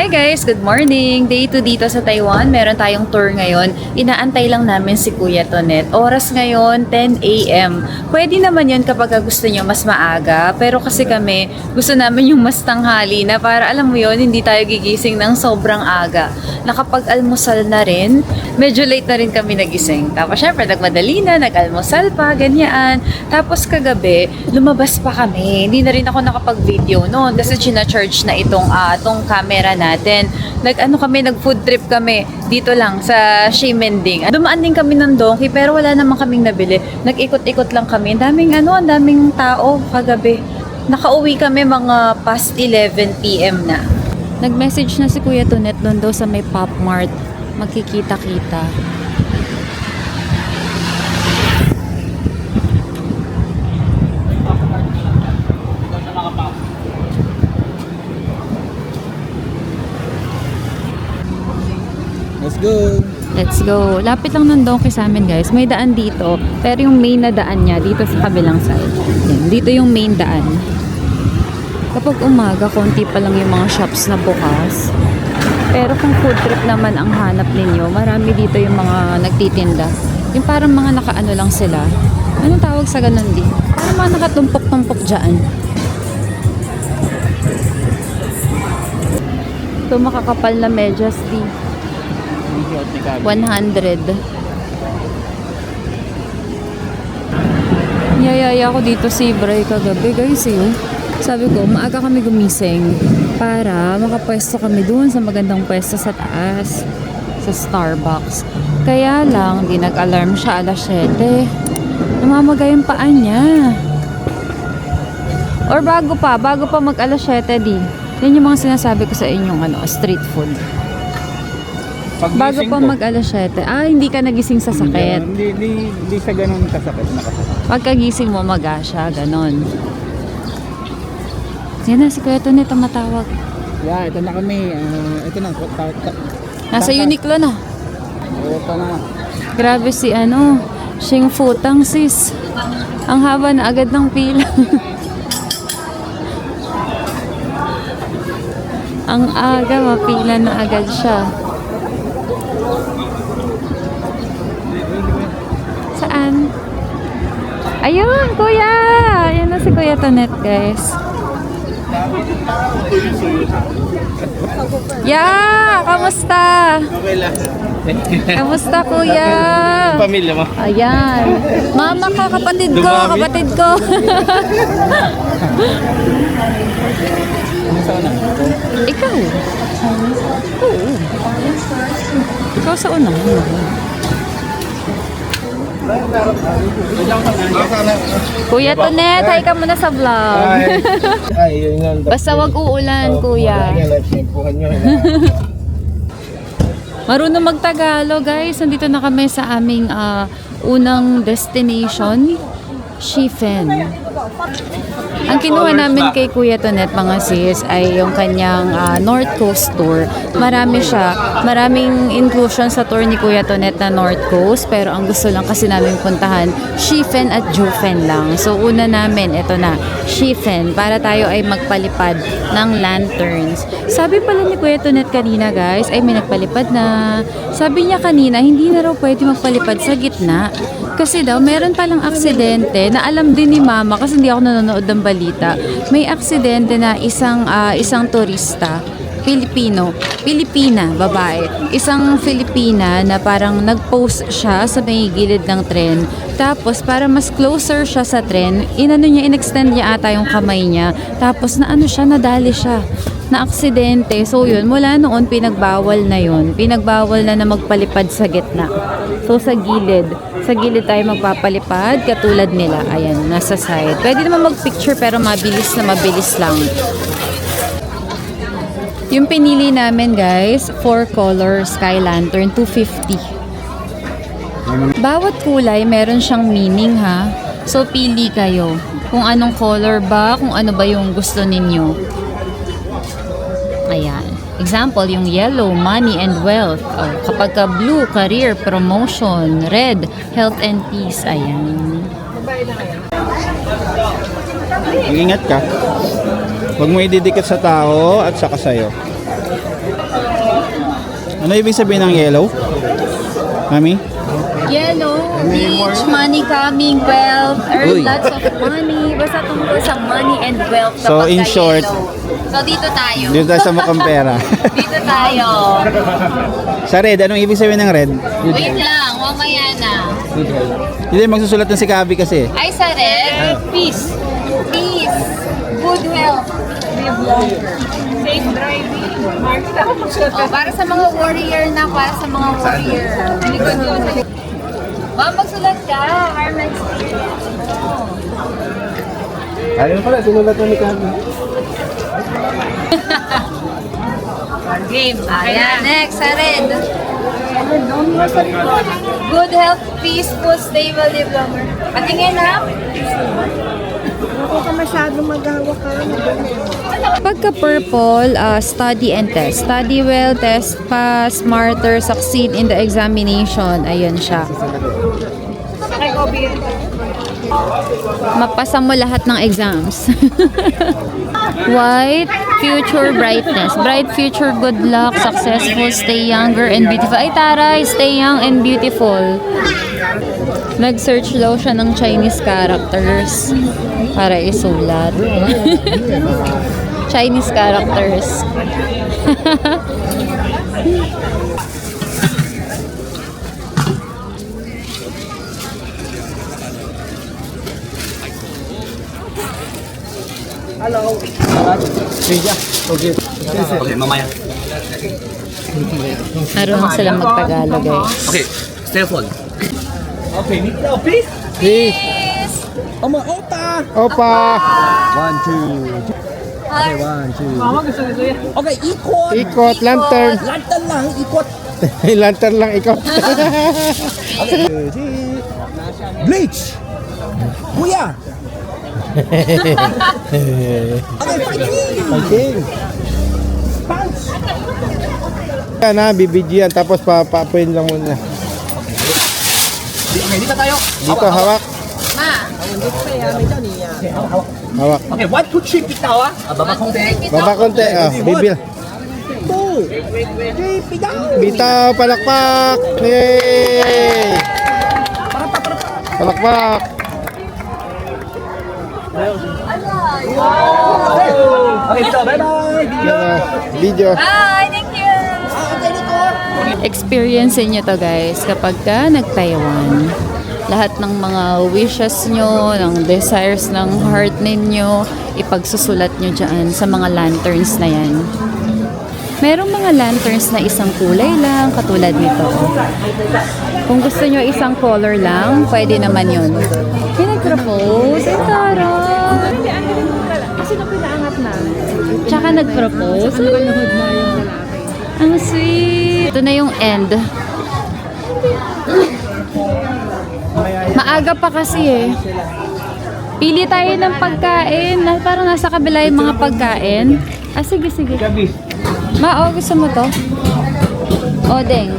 Hi guys! Good morning! Day 2 dito sa Taiwan. Meron tayong tour ngayon. Inaantay lang namin si Kuya Tonet. Oras ngayon, 10 a.m. Pwede naman yun kapag gusto nyo mas maaga. Pero kasi kami, gusto namin yung mas tanghali na para alam mo yun, hindi tayo gigising ng sobrang aga. Nakapag-almusal na rin. Medyo late na rin kami nagising. Tapos syempre, nagmadali na, nag-almusal pa, ganyan. Tapos kagabi, lumabas pa kami. Hindi na rin ako nakapag-video noon kasi china-charge na itong camera natin. Nag-food trip kami dito lang sa Ximending. Dumaan din kami ng Donkey pero wala namang kaming nabili. Nag-ikot-ikot lang kami. Ang daming tao kagabi. Nakauwi kami mga past 11 p.m. na. Nag-message na si Kuya Tonet doon daw sa may Pop Mart. Magkikita-kita. Let's go! Let's go. Lapit lang ng Donkey sa amin guys. May daan dito. Pero yung main na daan niya dito sa kabilang side. Yan, dito yung main daan. Kapag umaga, konti pa lang yung mga shops na bukas. Pero kung food trip naman ang hanap ninyo, marami dito yung mga nagtitinda. Yung parang mga nakaano lang sila. Anong tawag sa ganun din? Parang mga nakatumpok-tumpok dyan. Ito makakapal na medyas di. 100. Niyayaya ko dito si Bray kagabi guys eh. Sabi ko, maaga kami gumising para makapwesto kami doon sa magandang pwesto sa taas sa Starbucks. Kaya lang, di nag-alarm siya alas 7. Namamagay yung paa niya. Or bago pa mag alas 7 di. Yan yung mga sinasabi ko sa inyong street food. Bago pa mag alas 7. Hindi ka nagising sa sakit. Hindi sa ganun kasakit. Pagkagising mo, maga siya, yan na, si Kuya Tonet ang matawag. Yeah, ito na kami. Ito na. Nasa Uniqlo na. Ito na. Grabe si Xing Futang sis. Ang haba na agad ng pila. Ang aga, mapila na agad siya. Saan? Ayun, Kuya! Ayan na si Kuya Tonet, guys. Kamusta? Okay lang. Kamusta, Kuya? Pamilya mo? Ayan. Mama ka, kapatid ko. Ikaw? Oo. Ikaw sa unang. Kuya Tonet, hi ka muna sa vlog. Basta wag uulan, Kuya. Marunong magtagalog, guys. Nandito na kami sa aming unang destination, Shifen. Ang kinuha namin kay Kuya Tonet, mga sis, ay yung kanyang North Coast tour. Marami siya. Maraming inclusion sa tour ni Kuya Tonet na North Coast. Pero ang gusto lang kasi namin puntahan, Shifen at Jufen lang. So, una namin, ito na, Shifen. Para tayo ay magpalipad ng lanterns. Sabi pala ni Kuya Tonet kanina, guys, ay may nagpalipad na. Sabi niya kanina, hindi na raw pwede magpalipad sa gitna. Kasi daw, meron palang aksidente na alam din ni Mama kasi hindi ako nanonood ng balita. May aksidente na isang turista, Pilipina, babae. Isang Filipina na parang nag-post siya sa may gilid ng tren. Tapos, para mas closer siya sa tren, in-extend niya ata yung kamay niya. Tapos, nadali siya. Na aksidente. So yun, mula noon pinagbawal na yun. Pinagbawal na magpalipad sa gitna. So sa gilid tayo magpapalipad katulad nila. Ayan, nasa side. Pwede naman mag-picture pero mabilis lang. Yung pinili namin guys, 4 color sky lantern, 250. Bawat kulay meron siyang meaning ha. So pili kayo kung anong color ba, kung ano ba yung gusto ninyo. Ayan. Example, yung yellow, money and wealth. Kapag ka blue, career, promotion. Red, health and peace. Ayan. Ingat ka. Huwag mo ididikit sa tao at saka sa'yo. Ano ibig sabihin ng yellow? Mami? Yellow, beach, money coming, wealth, Uy. earn lots of money. Basta tungkol sa money and wealth. So, kapag in ka short, yellow. So, dito tayo. Dito tayo sa mukhang pera. Dito tayo. Sa red, anong ibig sabihin ng red? Wait lang, mamaya na. Hindi, magsusulat ng si Kabi kasi. Ay, sa red, peace. Peace. Good health. Live longer. Safe driving. Oh, para sa mga warrior na, para sa mga warrior. Likod yun. Ma'am, magsulat ka. Arman Ayun pala, sinulat na ni Kabi. Game. Ayan, next, sa red. Good health, peaceful, stable, live longer. Patingin ha. Ako ka masyado maghawak ka. Pagka purple, study and test. Study well, test pass, smarter, succeed in the examination. Ayun siya. Mapasa mo lahat ng exams. White, future brightness. Bright future, good luck, successful, stay younger and beautiful. Ay taray, stay young and beautiful. Nag-search daw siya ng Chinese characters para isulat. Chinese characters. Okay, mamaya. Marunong silang magtagalog guys. Okay, telephone. Okay, need now, please. Opa! Opa! 1, 2. Okay, 1, 2. Okay, ikot. Ikot, lantern. Lantern lang, ikot. Lantern lang, ikot. Bleach. Kuya. Okay, fighting. Pants. Yan ha, bibigyan, tapos papapuin lang muna. Okay, dito tayo. Dito, hawak. Ma, Hawak. Okay, 1, 2, 3, bitaw ah. Baba konti. Baba konti, bibil. 2, 3, bitaw. Bitaw, palakpak! Yay! Palakpak! Okay, bitaw. Bye-bye. Video. bye! Thank you! Experience nyo to guys kapag ka nag-Taiwan. Lahat ng mga wishes nyo, ng desires ng heart ninyo, ipagsusulat nyo dyan sa mga lanterns na yan. Merong mga lanterns na isang kulay lang, katulad nito. Kung gusto nyo isang color lang, pwede naman yun. Pinag-propose, ay tara! Sino pinaangat na? Tsaka nag-propose. Ang sweet. Ito na yung end. Maaga pa kasi eh. Pili tayo ng pagkain. Parang nasa kabila yung mga pagkain. Ah, sige, sige. Ma, gusto mo to? Odeng.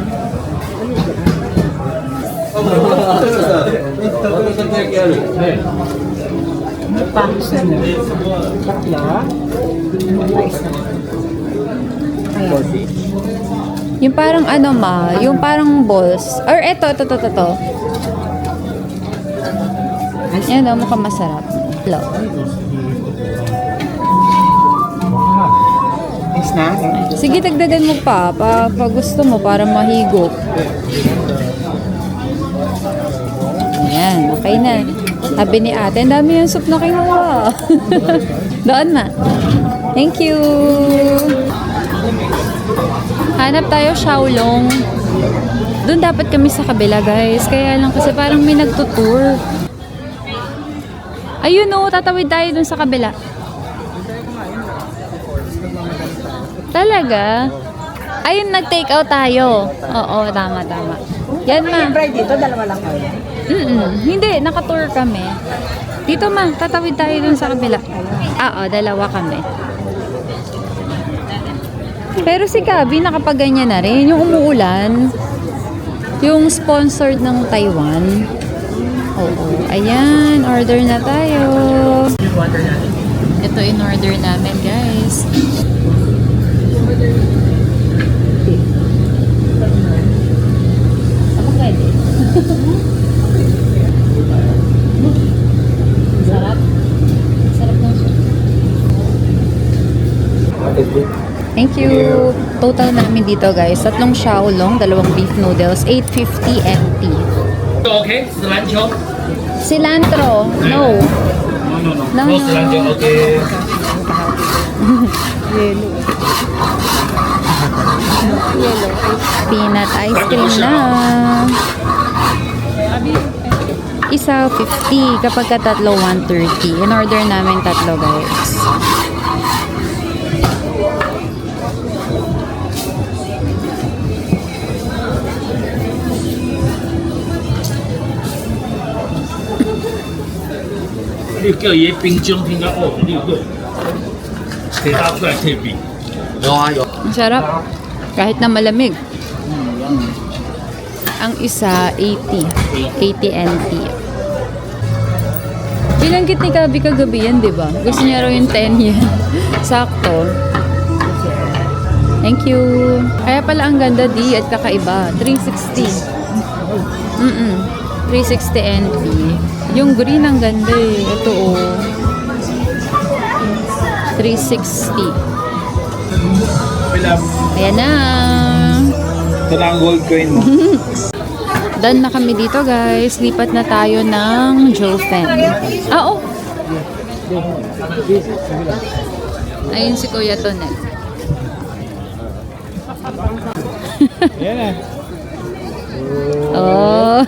Yung parang ano ma, yung parang balls. Or eto. Yan o, mukhang masarap. Hello. Sige, dagdagan mo pa. Pag gusto mo, para mahigop. Ayan, okay na. Sabi ni ate, ang dami yung soup na kinuha. Doon ma. Thank you. Hanap tayo Shaolong. Doon dapat kami sa kabila guys. Kaya lang kasi parang may nagtutour. Ayun o, tatawid tayo dun sa kabila. Talaga? Ayun, nag-take out tayo. Oo, tama. Yan ma. Dito, dalawa lang kayo. Hindi, nakatour kami. Dito ma, tatawid tayo dun sa kabila. Oo, dalawa kami. Pero si Kabi nakapaganyan na rin. Yung umuulan, yung sponsored ng Taiwan. Oo. Ayan, order na tayo. Ito in order namin guys. you. Total namin dito guys, 3 xiaolong, 2 beef noodles, 850 NT. Okay, cilantro. Cilantro, no. No. No, no. cilantro. Okay. Peanut ice cream na. Isa 50, kapag ka tatlo 130. In order namin tatlo guys.六个椰冰浆听到哦，6个，可以拉出来可以比。Ang sarap. Kahit na malamig. Ang isa 80. 80 NT. Binanggit ni Gabi kagabi yan, di ba? Gusto niya raw yung 10 yan. Sakto. Thank you. Kaya pala ang ganda di at kakaiba. 360. 360 NT. Yung green ang ganda eh. Ito oh. 360. Ayan na. Ito na ang gold coin mo. Done na kami dito guys. Lipat na tayo ng Jofen. Ah, oh. Ayun si Kuya Tonet. Ayan na. Oh.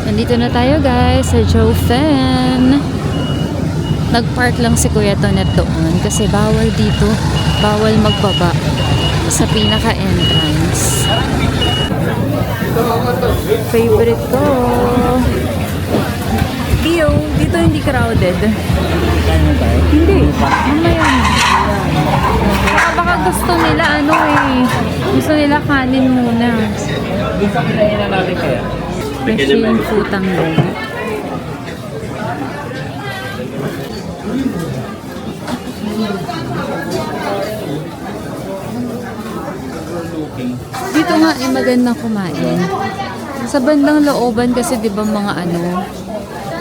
Nandito na tayo guys sa Jofen. Nag-park lang si Kuya Tonet doon kasi bawal dito. Bawal magbaba sa pinaka-entrance. Favorite ko. Tio, dito hindi crowded. Hindi. Mamaya na. Baka gusto nila ano eh. Gusto nila kanin muna. Dito kinain na natin kaya. Kasi yung putang doon. Dito nga eh magandang kumain. Sa bandang looban kasi 'di ba mga ano,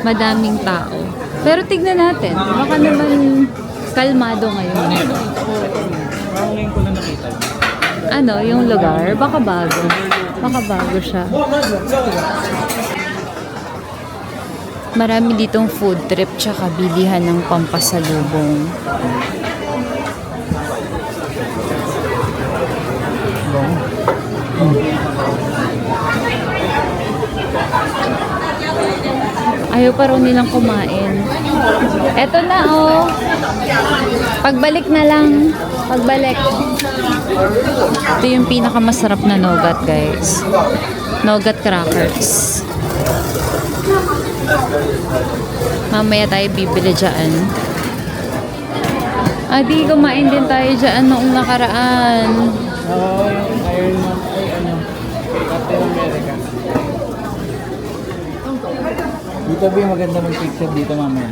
madaming tao. Pero tignan natin, baka naman kalmado ngayon. Ngayon ko na nakita. Ano, yung lugar, baka bago. Baka bago siya. Marami ditong food trip tsaka bilihan ng pampasalubong. Ayaw pa rin nilang kumain. Eto na oh. Pagbalik na lang. Pagbalik. Ito yung pinakamasarap na nougat guys. Nougat crackers. Mamaya tayo bibili dyan. Di kumain din tayo dyan noong nakaraan. Oo, yung Iron Man. Ay, ano. Captain America. Dito ba yung maganda mag-picture dito mamaya?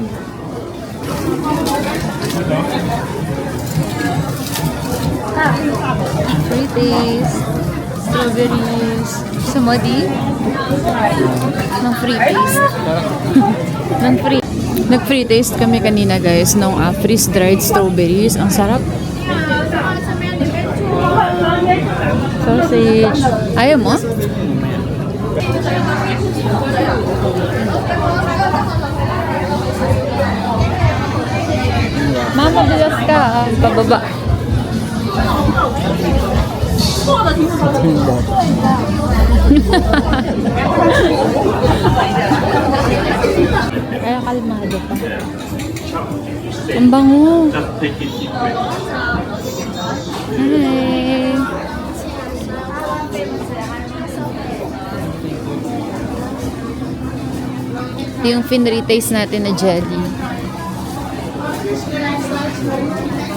Free taste. Strawberries. Gusto mo di? Ng free taste. Ng free. Nag-free taste kami kanina guys nung freeze-dried strawberries. Ang sarap. Sausage. Ayaw mo? Mama, bilas ka. Bababa. Kaya kalmado pa. Ang bango. Hi. Yung finritaste natin na jelly.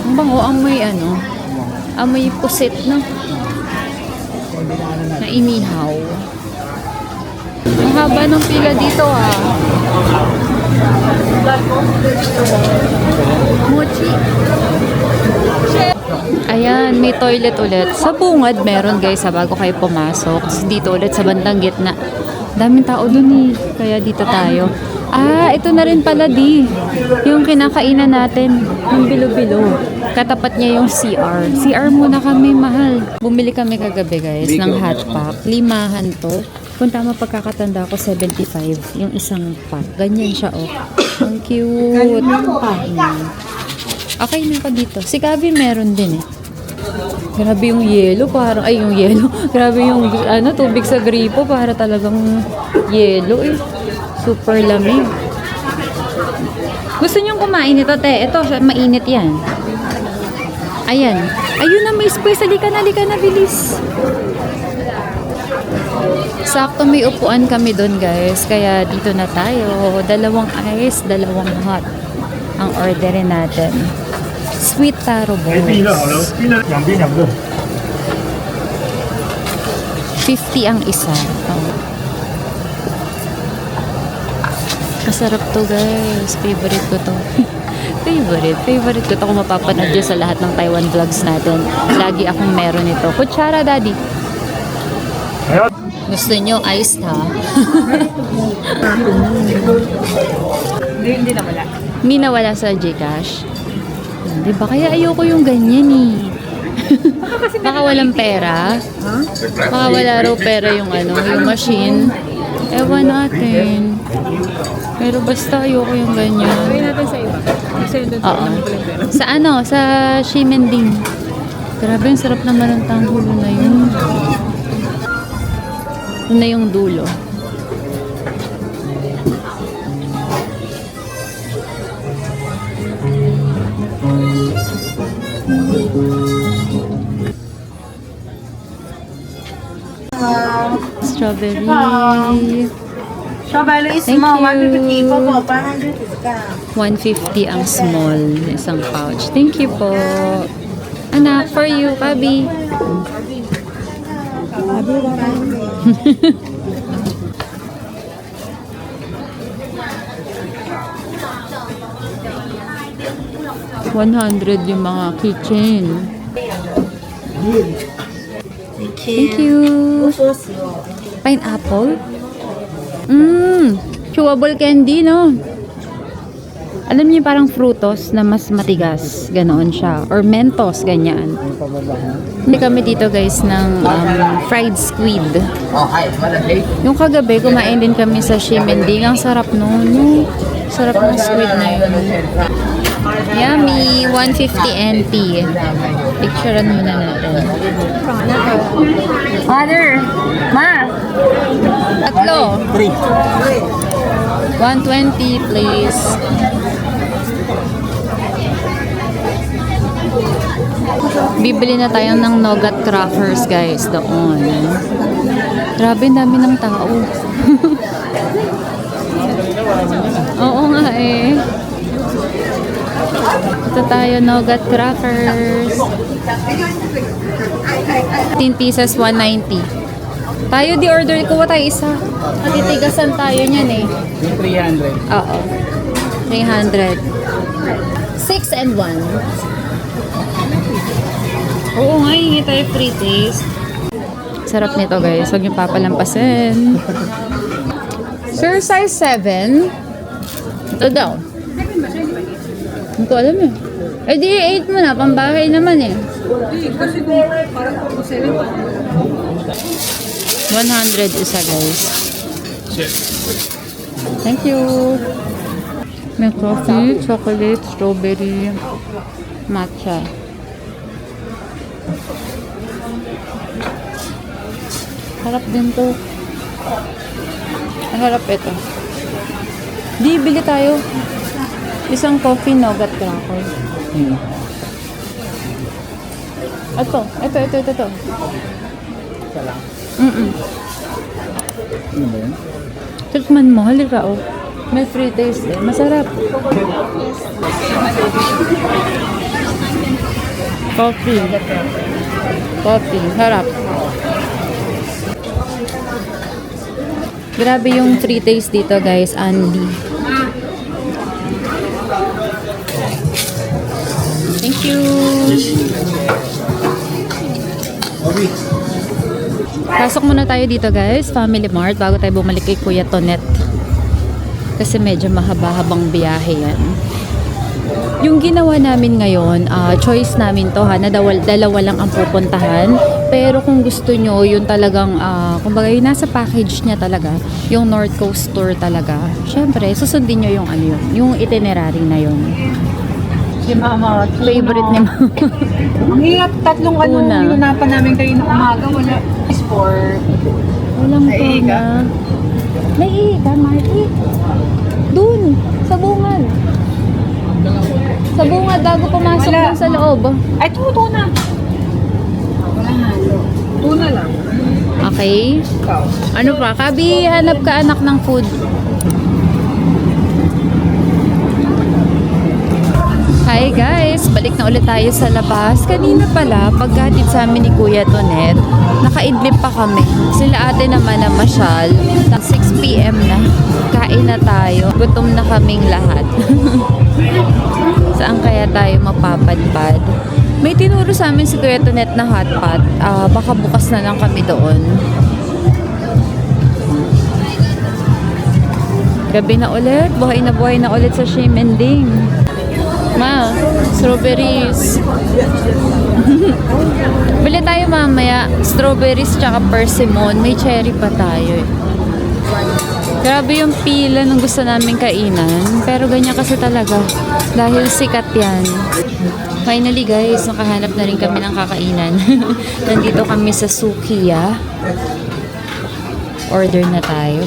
Ang bango, amoy ano? Amoy pusit, no? Na inihaw. Ang haba ng pila dito, ah. Mochi. Ayan, may toilet ulit. Sa bungad meron guys, sa bago kayo pumasok. Dito ulit sa bandang gitna. Daming tao dun eh. Kaya dito tayo. Ah, ito na rin pala di. Yung kinakainan natin, yung bilo-bilo. Katapat niya yung CR. CR muna kami, mahal. Bumili kami kagabi guys ng hot pack. 5 to. Kung tama pagkakatanda ko, 75. Yung isang pack. Ganyan siya, oh. Ang cute. Okay na ako dito. Si Gabi meron din eh. Grabe yung yelo, parang, ay yung yelo. Grabe yung, tubig sa gripo, para talagang yelo eh. Super lamig. Gusto niyong kumain ito, te? Ito, mainit yan. Ayan. Ayun na, may space. Halika na, bilis. Sakto may upuan kami doon, guys. Kaya dito na tayo. 2 ice, 2 hot ang orderin natin. Sweet taro balls. 50 ang isa. Oh. Masarap to guys. Favorite ko to. Favorite ko to kung mapapanood nyo sa lahat ng Taiwan vlogs natin. Lagi akong meron ito. Kutsara, daddy. Gusto nyo iced, ha? Hindi na wala. Hindi nawala sa Gcash. Di ba? Kaya ayoko yung ganyan eh. Baka walang pera. Baka wala raw pera yung yung machine. Ewan natin. Pero basta ayoko yung ganyan. Gawin natin sa iba. Kasi doon Oo. Sa Ximending. Grabe, ang sarap naman ng tanghulo na yun. Yun na yung dulo. Strawberry. Strawberry is Thank small. you. 150 po. 100 discount. 150 ang small, isang pouch. Thank you po. Anak, for you, Pabi. $100 yung mga kitchen. Thank you. Pineapple? Chewable candy, no? Alam niyo parang frutos na mas matigas. Ganoon siya. Or mentos, ganyan. Hindi kami dito guys ng fried squid. Yung kagabi, kumain din kami sa Ximending. Ang sarap nun. No? Sarap ng squid na yun. Yummy! 150 NT. Picturean muna natin. Father! Ma! Tatlo! 120 please. Bibili na tayo ng nougat crackers guys doon. Grabe, dami ng tao. Oo nga eh. Ito tayo, nougat crackers. 15 pieces, 190. Tayo di-order ko tayo isa. Matitigasan tayo niyan eh. Yung 300. Oo. 300. 6 and 1. Oo nga, hingi tayo free taste. Sarap nito guys. Huwag niyo papalampasin. Sir, size 7. Ito daw. Hindi ko alam eh. Eh di 8 mo na. Pambahay naman eh. 100 isa guys. Thank you. May coffee, chocolate, strawberry, matcha. Harap din to. Harap ito. Di, bili tayo. Isang coffee nougat cracker. Ito. Isa lang. Ano ba yun? Tikman mo, halika oh. May free taste eh. Masarap. Coffee. Harap. Grabe yung free taste dito guys, Andy. Thank you. Pasok muna tayo dito guys, Family Mart, bago tayo bumalik kay Kuya Tonet. Kasi medyo mahaba-habang biyahe yan. Yung ginawa namin ngayon, choice namin to ha, na dalawa lang ang pupuntahan. Pero kung gusto nyo, yung talagang, kumbaga yung nasa package niya talaga, yung North Coast Tour talaga, syempre, susundin nyo yung ano yun, yung itinerary na yun. Si Mama, Favorite ni Mama. Ang hirap, tatlong ano, Tuna. hinunapan namin kayo ng umaga, wala. Sport. Walang Naiiga? tuna. Naiiga, Marty. Dun, sa bungad. Sa bungad, bago pumasok Wala. dun sa loob. Ay, tuna. Wala halo. Tuna lang. Okay. Ikaw. Ano pa? Kabi, hanap ka anak ng food. Hi guys! Balik na ulit tayo sa labas. Kanina pala, pagkatid sa amin ni Kuya Tonet, nakaidlip pa kami. Sila ate naman na masyal. 6 PM na. Kain na tayo. Gutom na kaming lahat. Saan kaya tayo mapapadpad? May tinuro sa amin si Kuya Tonet na hotpot. Baka bukas na lang kami doon. Gabi na ulit. Buhay na ulit sa Shimending. Ma, strawberries. Bili tayo mamaya. Strawberries tsaka persimmon. May cherry pa tayo eh. Grabe yung pila nung gusto namin kainan. Pero ganyan kasi talaga. Dahil sikat yan. Finally guys, nakahanap na rin kami ng kakainan. Nandito kami sa Sukiya. Order na tayo.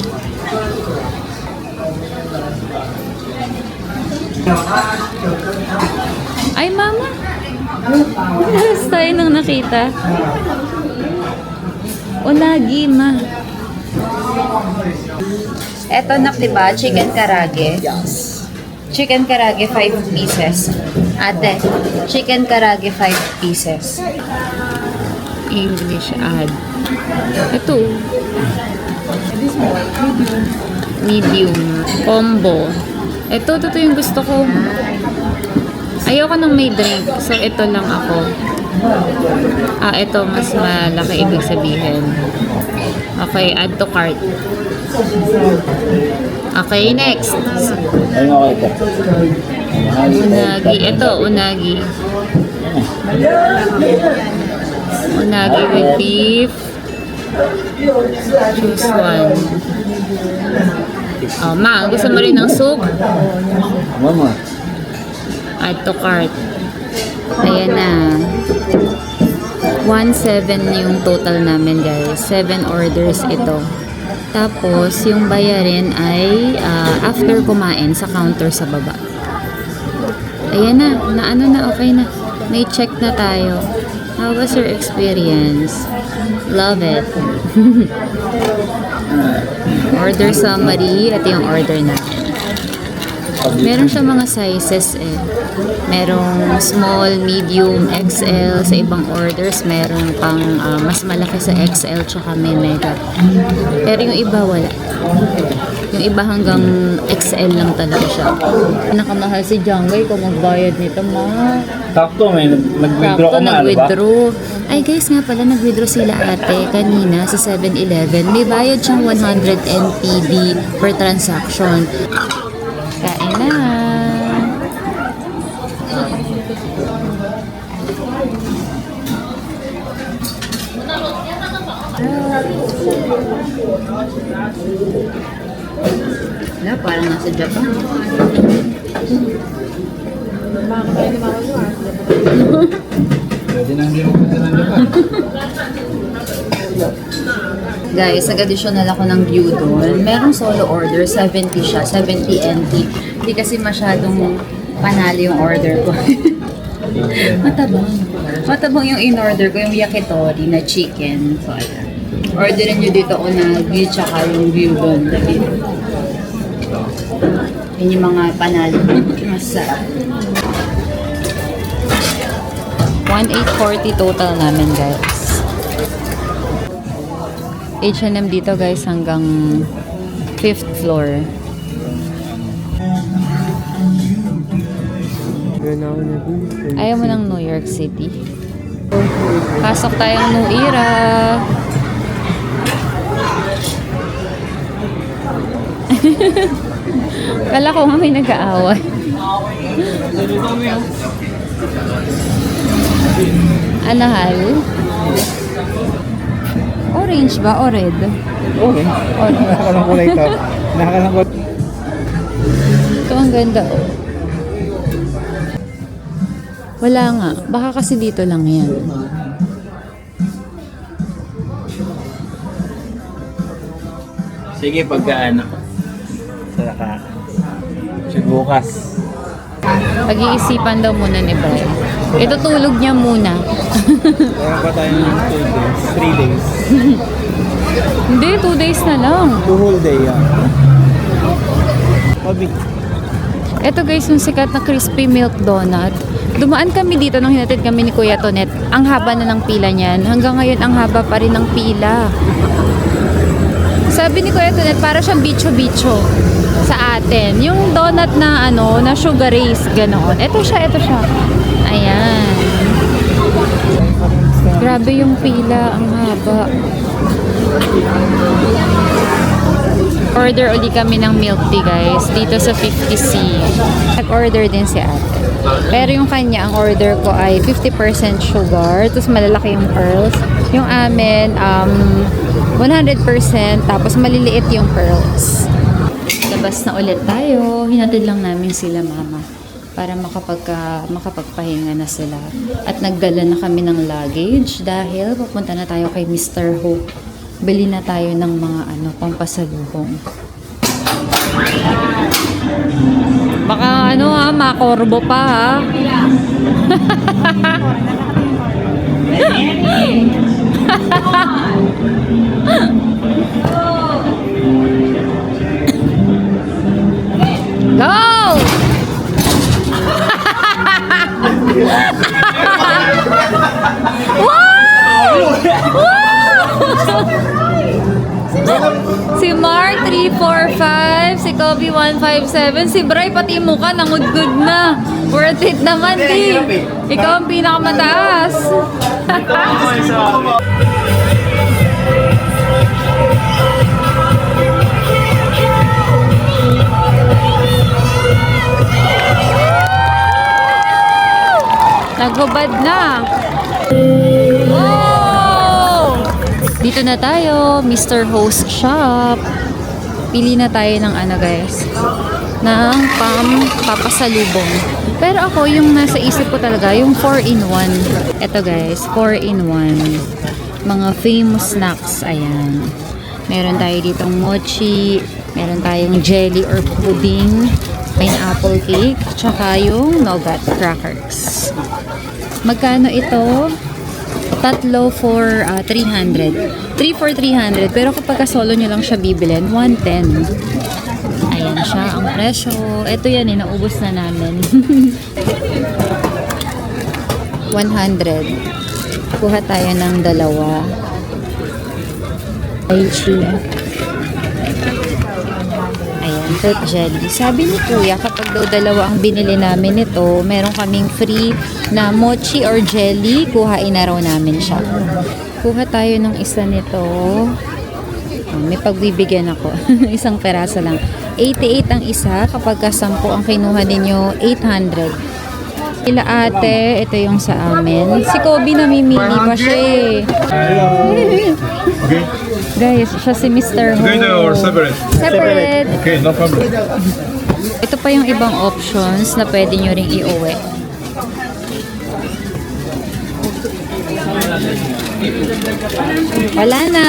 Ay, mama! Yes, tayo nang nakita. Unagi, ma. Eto nak, diba? Chicken karage. Yes. Chicken karage, 5 pieces. Ate, chicken karage, 5 pieces. English add. Ito. Medium. Combo. Ito yung gusto ko. Ayoko nang may drink. So, ito lang ako. Ito mas malaki ibig sabihin. Okay, add to cart. Okay, next. Unagi. Ito, unagi. Unagi with beef. Choose one. Ma, gusto mo rin ng soup? Mama. Add to cart. Ayan na. 1.7 yung total namin guys. 7 orders ito. Tapos, yung bayarin ay after kumain sa counter sa baba. Ayan na. Okay na. May check na tayo. How was your experience? Love it. Order summary. Ito yung order natin. Meron siya mga sizes eh. Merong small, medium, XL sa ibang orders. Meron pang mas malaki sa XL tsaka may mega. Pero yung iba wala. Yung iba hanggang XL lang talaga siya. Nakamahal si Jangay kung magbayad nito, ma. Sakto, may nag-withdraw ka na, diba? Nag-withdraw. Ay guys nga pala, nag-withdraw sila ate kanina sa 7-Eleven. May bayad siyang 100 NPD per transaction. Kain na. Wala, parang nasa Japan. Pwede nang hindi mo pwede nang diba? Guys, nag-additional ako ng view doon. Merong solo order, 70 siya, 70 NT. Hindi kasi masyadong panalo yung order ko. Matabang. Matabang yung in-order ko, yung yakitori na chicken. So, ayan. Orderin nyo dito unagi, tsaka yung view doon. Yun yung mga panalo. Masarap. 1,840 total namin, guys. H&M dito, guys, hanggang 5th floor. Ayaw mo ng New York City. Pasok tayong New Era. Kala ko nga may nag-aaway. Ano hal? Orange ba o red? Okay. Nakakalang kulay ito. Nakakalang kulay. Ito ang ganda oh. Wala nga. Baka kasi dito lang yan. Sige, pagkaan ako. Saka. Bukas. Pag-iisipan daw muna ni Brian. Itutulog niya muna. Meron pa tayong 2 days. 3 days. Hindi, 2 days na lang. 2 whole day yan. Pabi. Ito guys, yung sikat na crispy milk donut. Dumaan kami dito nung hinatid kami ni Kuya Tonet. Ang haba na ng pila niyan. Hanggang ngayon, ang haba pa rin ng pila. Sabi ni Kuya Tonet, para siyang bicho-bicho sa atin. Yung donut na ano, na sugar race, ganoon. Ito siya. Ayan. Grabe yung pila, ang haba. Order uli kami ng milk tea guys, dito sa 50C. Nag-order din si ate. Pero yung kanya, ang order ko ay 50% sugar, tapos malalaki yung pearls. Yung amin, 100%, tapos maliliit yung pearls. Labas na ulit tayo. Hinatid lang namin sila mama para makapagpahinga na sila. At nagdala na kami ng luggage dahil pupunta na tayo kay Mr. Ho. Bili na tayo ng mga pampasalubong. Baka makorbo pa ha. Go! Si Mark 345, si Kobe 157, si Bray pati mukha nangudgud na. Worth it naman di. Ikaw ang pinakamataas. Nagbabad na. Wow! Dito na tayo, Mr. Host Shop. Pili na tayo ng guys, ng papasalubong. Pero ako, yung nasa isip ko talaga, yung 4-in-1. Ito guys, 4-in-1. Mga famous snacks, ayan. Meron tayo ditong mochi, meron tayong jelly or pudding, pineapple cake, tsaka yung nougat crackers. Magkano ito? Tatlo for 300. 3 for 300. Pero kapag solo nyo lang siya bibilin, 110. Ayan siya, ang presyo. Ito yan naubos na namin. 100. Kuha tayo ng dalawa. Lychee. Ayan, fruit jelly. Sabi ni Kuya, kapag daw dalawa ang binili namin ito, meron kaming free na mochi or jelly. Kuhain na raw namin siya. Kuha tayo ng isa nito. May pagbibigyan ako. Isang peraso lang. 88 ang isa. Kapag 10 ang kinuha ninyo, 800. Sila ate, ito yung sa amin. Si Kobe namimili pa siya eh. Okay. Guys, siya si Mr. Ho. Together or separate? Separate. Okay, no problem. Ito pa yung ibang options na pwede nyo ring iuwi. Wala na.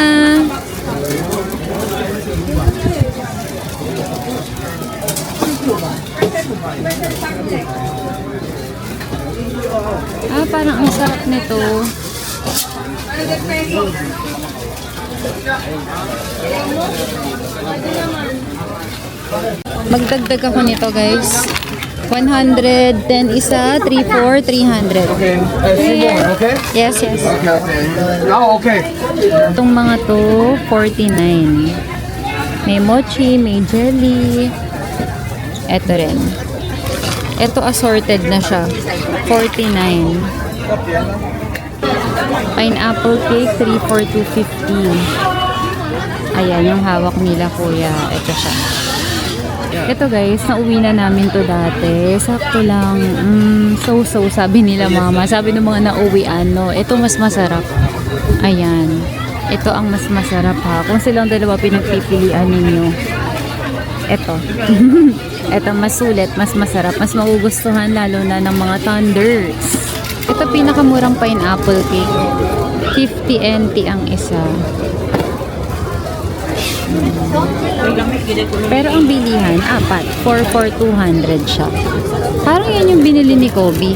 Parang ang sarap nito. Magdagdag ako nito guys. 110 isa, 3 for 300. Okay. Okay? Yes, yes. Oh, okay. Itong mga to, 49. May mochi, may jelly. Ito rin. Ito assorted na siya. 49. Pineapple cake, 3 for 250. Ayan, yung hawak nila kuya. Ito siya. Ito guys, nauwi na namin to dati. Sakto lang. So sabi nila mama. Sabi ng mga nauwian, no. Ito mas masarap. Ayan. Ito ang mas masarap ha. Kung silang dalawa pinagpipilian ninyo. Ito. Ito mas sulit, mas masarap. Mas magugustuhan lalo na ng mga thunders. Ito pinakamurang pineapple cake. 50 NT ang isa. Pero ang bilihan, 4 for 200 siya. Parang yan yung binili ni Kobe.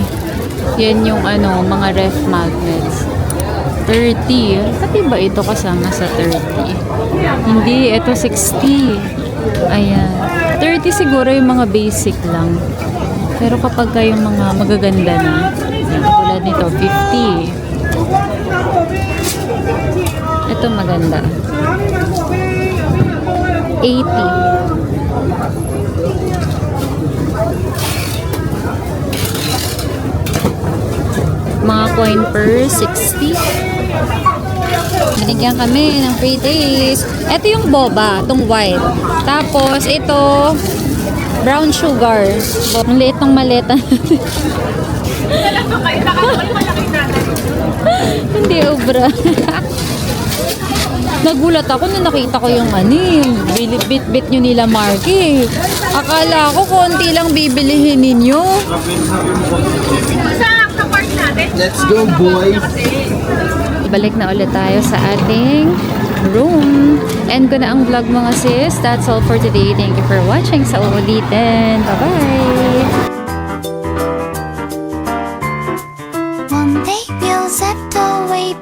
Yan yung mga ref magnets. 30. Pati ba ito kasama sa 30? Hindi, ito 60. Ayan. 30 siguro yung mga basic lang. Pero kapag yung mga magaganda na, yan, tulad nito, 50. Ito maganda. 80. Mga coin per 60. Binigyan kami ng free taste. Ito yung boba, itong white. Tapos ito, brown sugar. Ang liit ng maleta. Hindi obra. Nagulat ako na nakita ko yung bit nyo nila Marky. Akala ko konti lang bibilihin ninyo. Let's go, boys! Balik na ulit tayo sa ating room. End ko na ang vlog mga sis. That's all for today. Thank you for watching. Sa uulitin. Bye-bye! One day we'll set away